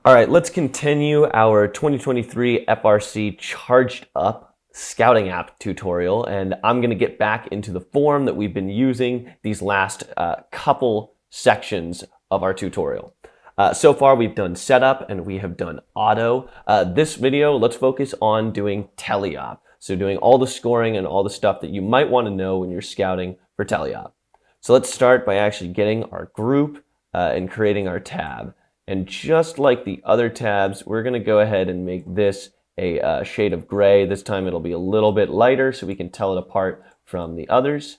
All right, let's continue our 2023 FRC Charged Up Scouting App tutorial, and I'm going to get back into the form that we've been using these last couple sections of our tutorial. So far, we've done setup and we have done auto. This video, let's focus on doing Teleop. So doing all the scoring and all the stuff that you might want to know when you're scouting for Teleop. So let's start by actually getting our group and creating our tab. And just like the other tabs, we're going to go ahead and make this a shade of gray. This time it'll be a little bit lighter so we can tell it apart from the others.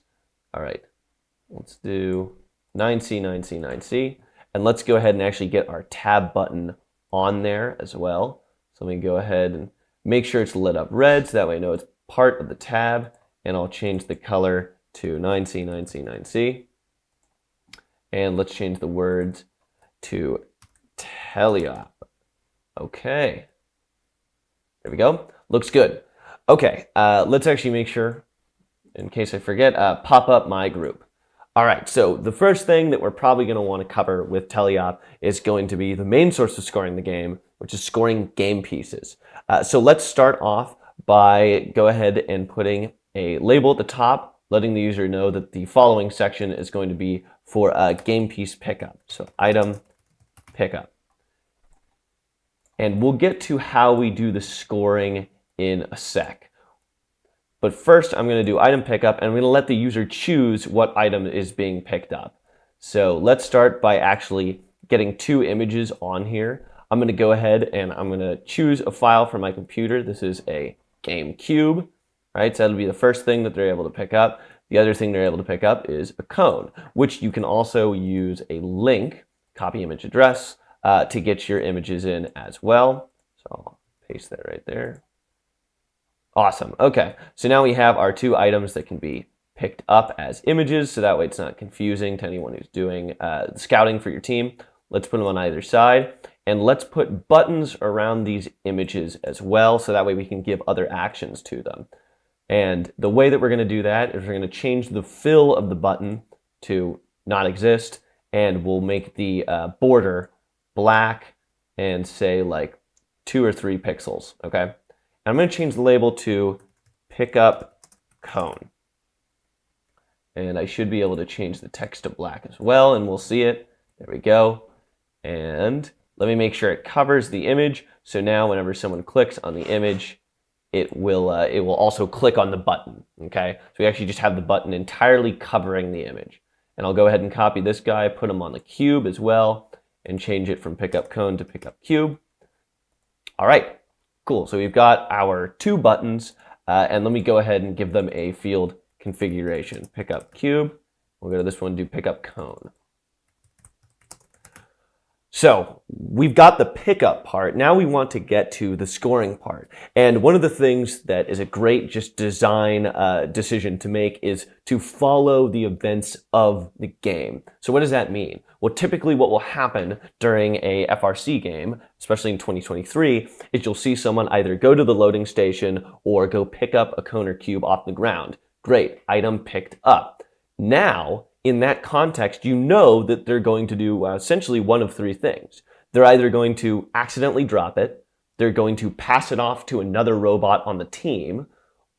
All right, let's do 9C, 9C, 9C. And let's go ahead and actually get our tab button on there as well. So let me go ahead and make sure it's lit up red so that way I know it's part of the tab. And I'll change the color to 9C, 9C, 9C. And let's change the words to Teleop. Okay. There we go. Looks good. Okay, let's actually make sure, in case I forget, pop up my group. All right, so the first thing that we're probably going to want to cover with Teleop is going to be the main source of scoring the game, which is scoring game pieces. So let's start off by go ahead and putting a label at the top, letting the user know that the following section is going to be for a game piece pickup. So item pickup. And we'll get to how we do the scoring in a sec. But first, I'm going to do item pickup, and I'm going to let the user choose what item is being picked up. So let's start by actually getting two images on here. I'm going to go ahead and I'm going to choose a file from my computer. This is a game cube, right? So that'll be the first thing that they're able to pick up. The other thing they're able to pick up is a cone, which you can also use a link, copy image address, to get your images in as well. So I'll paste that right there. Awesome. Okay, so now we have our two items that can be picked up as images, so that way it's not confusing to anyone who's doing scouting for your team. Let's put them on either side, and let's put buttons around these images as well, so that way we can give other actions to them. And the way that we're going to do that is we're going to change the fill of the button to not exist, and we'll make the border black and say like 2 or 3 pixels, okay? And I'm going to change the label to pickup cone. And I should be able to change the text to black as well, and we'll see it. There we go. And let me make sure it covers the image. So now whenever someone clicks on the image, it will also click on the button, okay? So we actually just have the button entirely covering the image. And I'll go ahead and copy this guy, put him on the cube as well, and change it from pickup cone to pickup cube. All right, cool. So we've got our two buttons, and let me go ahead and give them a field configuration. Pickup cube. We'll go to this one, do pickup cone. So we've got the pickup part. Now we want to get to the scoring part. And one of the things that is a great just design decision to make is to follow the events of the game. So what does that mean? Well, typically what will happen during a FRC game, especially in 2023, is you'll see someone either go to the loading station or go pick up a cone or cube off the ground. Great, item picked up. Now, in that context, you know that they're going to do essentially one of 3 things. They're either going to accidentally drop it, they're going to pass it off to another robot on the team,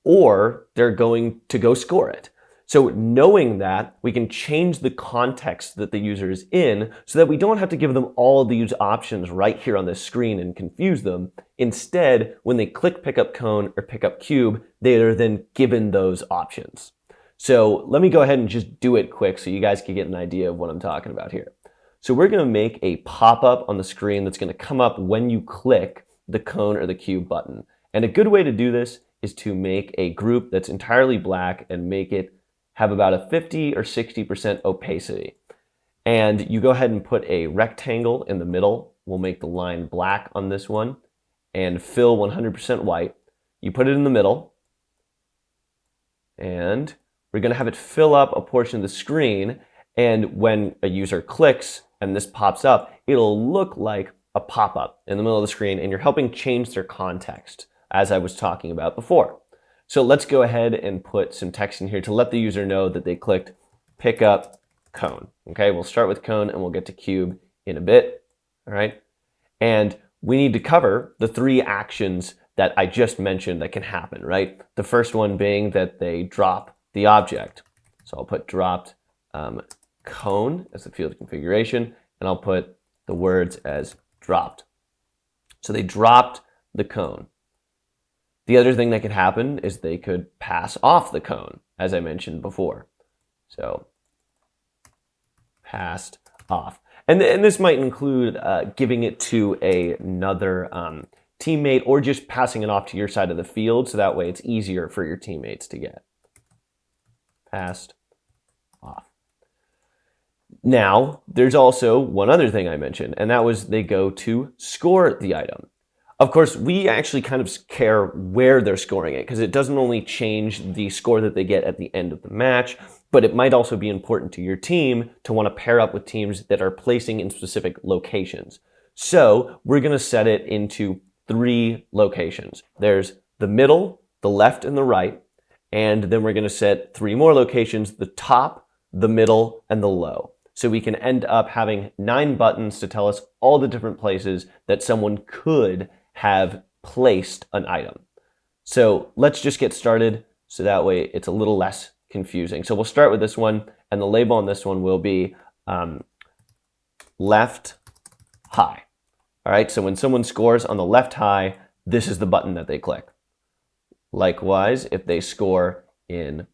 or they're going to go score it. So knowing that, we can change the context that the user is in so that we don't have to give them all of these options right here on this screen and confuse them. Instead, when they click pickup cone or pickup cube, they are then given those options. So let me go ahead and just do it quick so you guys can get an idea of what I'm talking about here. So we're going to make a pop-up on the screen that's going to come up when you click the cone or the cube button. And a good way to do this is to make a group that's entirely black and make it have about a 50 or 60% opacity. And you go ahead and put a rectangle in the middle. We'll make the line black on this one and fill 100% white. You put it in the middle, and we're going to have it fill up a portion of the screen, and when a user clicks and this pops up, it'll look like a pop-up in the middle of the screen, and you're helping change their context, as I was talking about before. So let's go ahead and put some text in here to let the user know that they clicked pickup cone. Okay, we'll start with cone and we'll get to cube in a bit. All right, And we need to cover the three actions that I just mentioned that can happen, right? The first one being that they drop the object. So I'll put dropped cone as the field configuration, and I'll put the words as dropped. So they dropped the cone. The other thing that could happen is they could pass off the cone, as I mentioned before. So passed off. And this might include giving it to another teammate or just passing it off to your side of the field, so that way it's easier for your teammates to get. Passed off. Now, there's also one other thing I mentioned, and that was they go to score the item. Of course, we actually kind of care where they're scoring it, because it doesn't only change the score that they get at the end of the match, but it might also be important to your team to want to pair up with teams that are placing in specific locations. So we're going to set it into 3 locations. There's the middle, the left, and the right, and then we're going to set 3 more locations, the top, the middle, and the low. So we can end up having 9 buttons to tell us all the different places that someone could have placed an item. So let's just get started so that way it's a little less confusing. So we'll start with this one, and the label on this one will be left high. All right, so when someone scores on the left high, this is the button that they click. Likewise, if they score in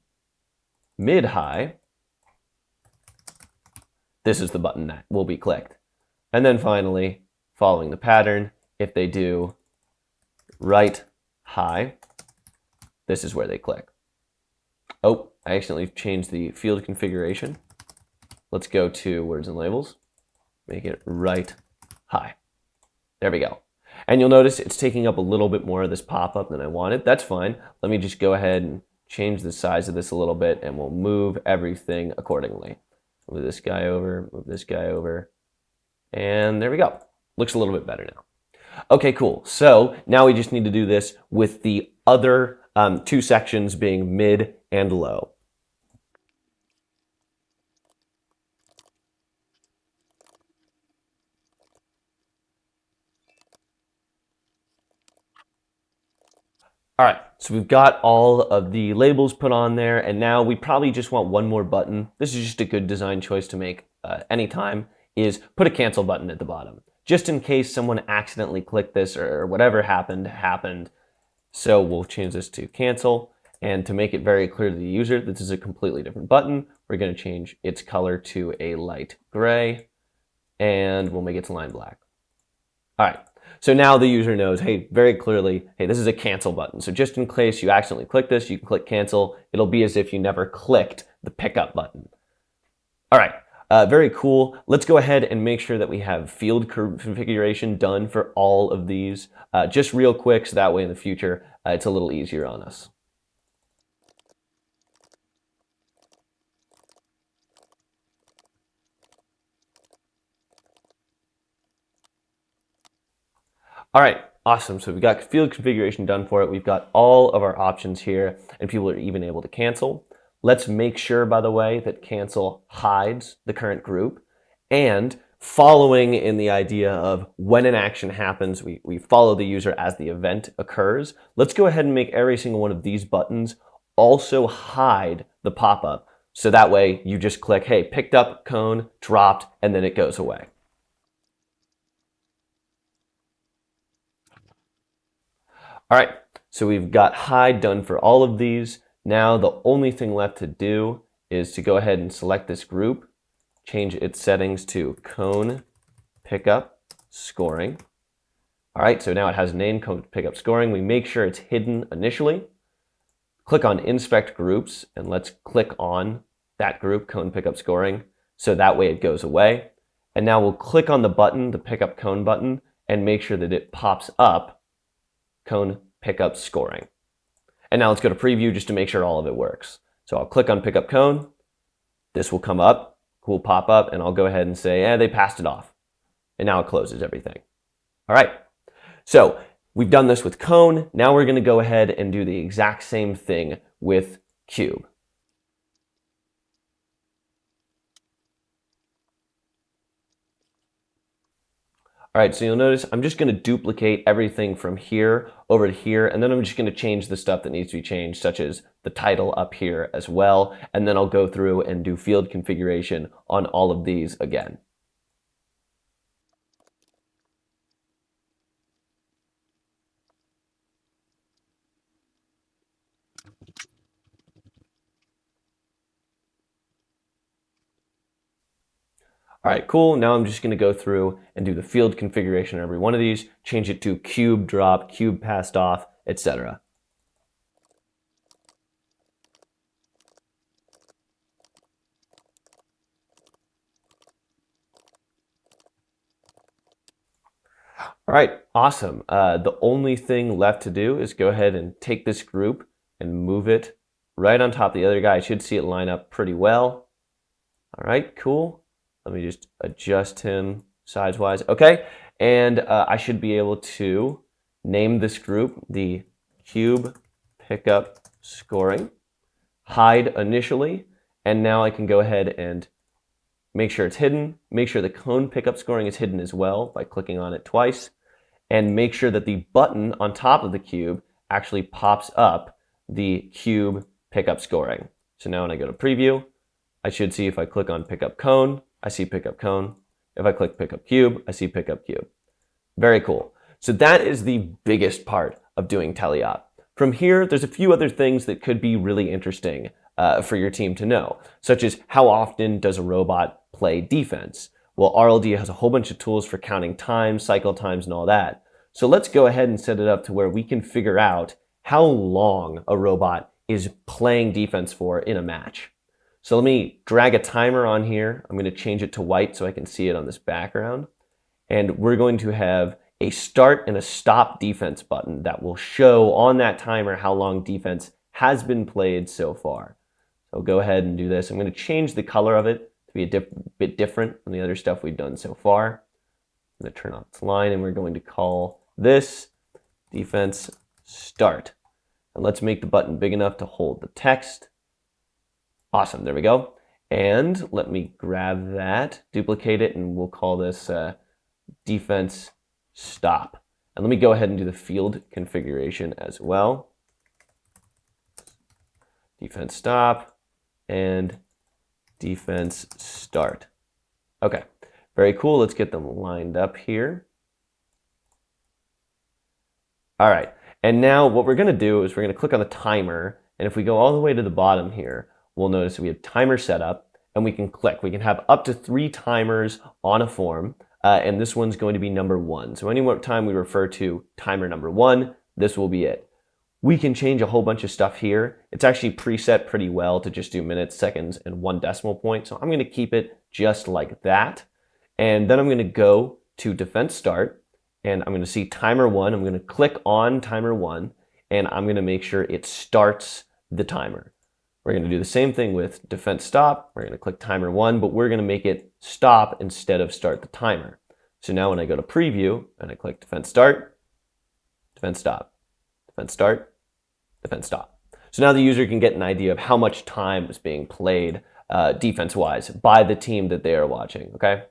mid high, this is the button that will be clicked. And then finally, following the pattern, if they do right high, this is where they click. Oh, I accidentally changed the field configuration. Let's go to words and labels, make it right high. There we go. And you'll notice it's taking up a little bit more of this pop-up than I wanted. That's fine. Let me just go ahead and change the size of this a little bit, and we'll move everything accordingly. Move this guy over, move this guy over, and there we go. Looks a little bit better now. Okay, cool. So now we just need to do this with the other 2 sections being mid and low. All right, so we've got all of the labels put on there, and now we probably just want one more button. This is just a good design choice to make anytime, is put a cancel button at the bottom, just in case someone accidentally clicked this or whatever happened. So we'll change this to cancel, and to make it very clear to the user, this is a completely different button. We're gonna change its color to a light gray, and we'll make its line black. All right. So now the user knows, hey, very clearly, hey, this is a cancel button. So just in case you accidentally click this, you can click cancel. It'll be as if you never clicked the pickup button. All right, very cool. Let's go ahead and make sure that we have field configuration done for all of these, just real quick, so that way in the future, it's a little easier on us. All right, awesome. So we've got field configuration done for it. We've got all of our options here, and people are even able to cancel. Let's make sure, by the way, that cancel hides the current group. And following in the idea of when an action happens, we follow the user as the event occurs. Let's go ahead and make every single one of these buttons also hide the pop-up. So that way you just click, hey, picked up, cone, dropped, and then it goes away. All right, so we've got hide done for all of these. Now the only thing left to do is to go ahead and select this group, change its settings to cone pickup scoring. All right, so now it has a name, cone pickup scoring. We make sure it's hidden initially. Click on inspect groups, and let's click on that group, cone pickup scoring, so that way it goes away. And now we'll click on the button, the pickup cone button, and make sure that it pops up cone pickup scoring. And now let's go to preview just to make sure all of it works. So I'll click on pickup cone. This will come up, will pop up, and I'll go ahead and say, they passed it off. And now it closes everything. All right, so we've done this with cone. Now we're gonna go ahead and do the exact same thing with cube. All right, so you'll notice I'm just going to duplicate everything from here over to here, and then I'm just going to change the stuff that needs to be changed, such as the title up here as well, and then I'll go through and do field configuration on all of these again. All right, cool. Now I'm just going to go through and do the field configuration on every one of these, change it to cube drop, cube passed off, etc. All right, awesome. The only thing left to do is go ahead and take this group and move it right on top of the other guy. I should see it line up pretty well. All right, cool. Let me just adjust him size-wise. Okay, and I should be able to name this group the cube pickup scoring, hide initially, and now I can go ahead and make sure it's hidden, make sure the cone pickup scoring is hidden as well by clicking on it twice, and make sure that the button on top of the cube actually pops up the cube pickup scoring. So now when I go to preview, I should see if I click on pickup cone, I see pickup cone. If I click pickup cube, I see pickup cube. Very cool. So that is the biggest part of doing Teleop. From here, there's a few other things that could be really interesting for your team to know, such as how often does a robot play defense? Well, RLD has a whole bunch of tools for counting time, cycle times, and all that. So let's go ahead and set it up to where we can figure out how long a robot is playing defense for in a match. So let me drag a timer on here. I'm going to change it to white so I can see it on this background. And we're going to have a start and a stop defense button that will show on that timer how long defense has been played so far. So go ahead and do this. I'm going to change the color of it to be a bit different from the other stuff we've done so far. I'm going to turn off this line and we're going to call this defense start. And let's make the button big enough to hold the text. Awesome, there we go. And let me grab that, duplicate it, and we'll call this defense stop. And let me go ahead and do the field configuration as well. Defense stop and defense start. Okay, very cool. Let's get them lined up here. All right, and now what we're going to do is we're going to click on the timer, and if we go all the way to the bottom here, we'll notice we have timer set up, and we can click. We can have up to 3 timers on a form, and this one's going to be number 1. So any time we refer to timer number 1, this will be it. We can change a whole bunch of stuff here. It's actually preset pretty well to just do minutes, seconds, and 1 decimal point. So I'm going to keep it just like that. And then I'm going to go to defense start, and I'm going to see timer 1. I'm going to click on timer 1, and I'm going to make sure it starts the timer. We're going to do the same thing with defense stop. We're going to click timer 1, but we're going to make it stop instead of start the timer. So now when I go to preview and I click defense start, defense stop, defense start, defense stop. So now the user can get an idea of how much time is being played defense-wise by the team that they are watching, okay?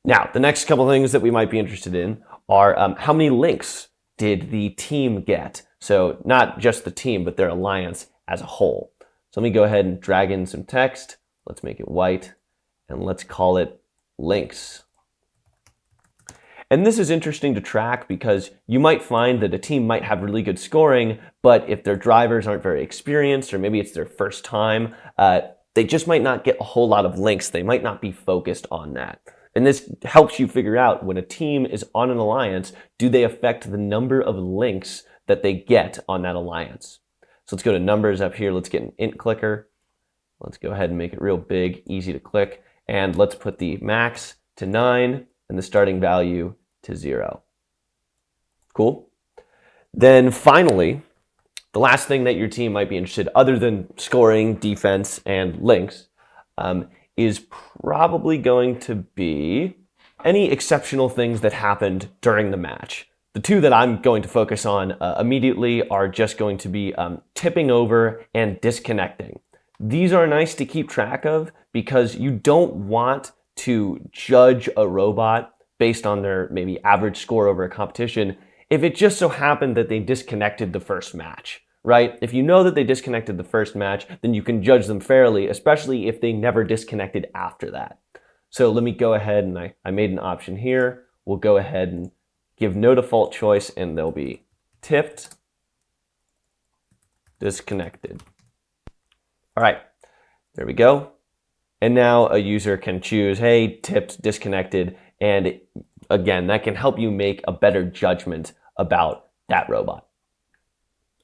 Now, the next couple things that we might be interested in are how many links did the team get? So not just the team, but their alliance as a whole. So let me go ahead and drag in some text. Let's make it white, and let's call it links. And this is interesting to track because you might find that a team might have really good scoring, but if their drivers aren't very experienced, or maybe it's their first time, they just might not get a whole lot of links. They might not be focused on that. And this helps you figure out when a team is on an alliance, do they affect the number of links that they get on that alliance? So let's go to numbers up here. Let's get an int clicker. Let's go ahead and make it real big, easy to click. And let's put the max to 9 and the starting value to 0. Cool. Then finally, the last thing that your team might be interested, other than scoring, defense, and links, is probably going to be any exceptional things that happened during the match. The 2 that I'm going to focus on immediately are just going to be tipping over and disconnecting. These are nice to keep track of because you don't want to judge a robot based on their maybe average score over a competition if it just so happened that they disconnected the first match, right? If you know that they disconnected the first match, then you can judge them fairly, especially if they never disconnected after that. So let me go ahead and I made an option here. We'll go ahead and give no default choice, and they'll be tipped, disconnected. All right, there we go. And now a user can choose, hey, tipped, disconnected, and again, that can help you make a better judgment about that robot.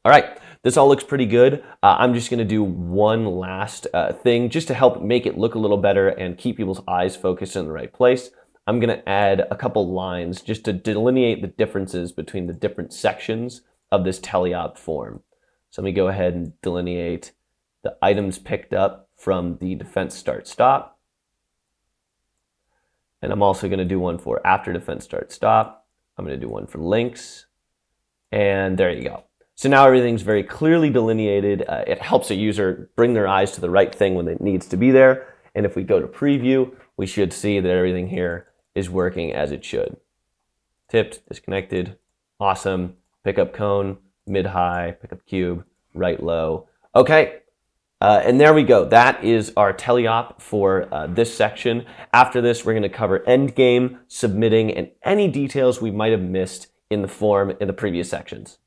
All right, this all looks pretty good. I'm just gonna do one last thing just to help make it look a little better and keep people's eyes focused in the right place. I'm gonna add a couple lines just to delineate the differences between the different sections of this Teleop form. So let me go ahead and delineate the items picked up from the defense start stop. And I'm also gonna do one for after defense start stop. I'm gonna do one for links. And there you go. So now everything's very clearly delineated. It helps a user bring their eyes to the right thing when it needs to be there. And if we go to preview, we should see that everything here is working as it should. Tipped, disconnected, awesome. Pickup cone, mid-high, pickup cube, right low. Okay, and there we go. That is our Teleop for this section. After this, we're gonna cover endgame, submitting, and any details we might have missed in the form in the previous sections.